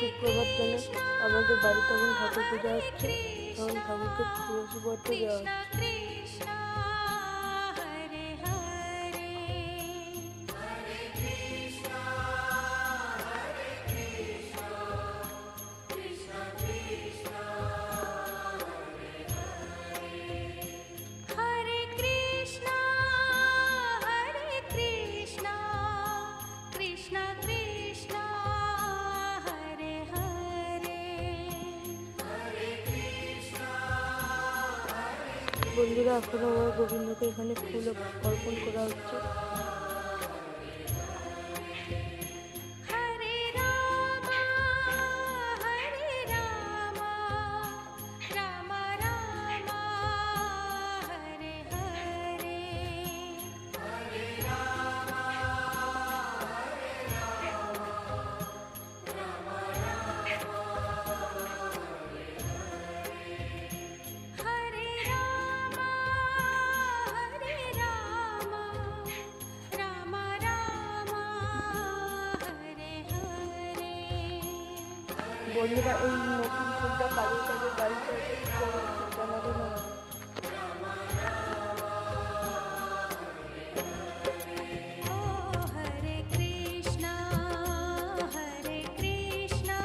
সুপ্রভাত জানে আমাদের বাড়িতে এখন ঠাকুর পূজা হচ্ছে। এখন ঠাকুরকে তুলসী পত্র দেওয়া হচ্ছে। বন্ধুরা, এখন আমার গোবিন্দকে এখানে ফুল অর্পণ করা হচ্ছে। বন্ধুরা, এই নতুন ফুলটা কালীর কাছে বাড়িতে এসে আমাদের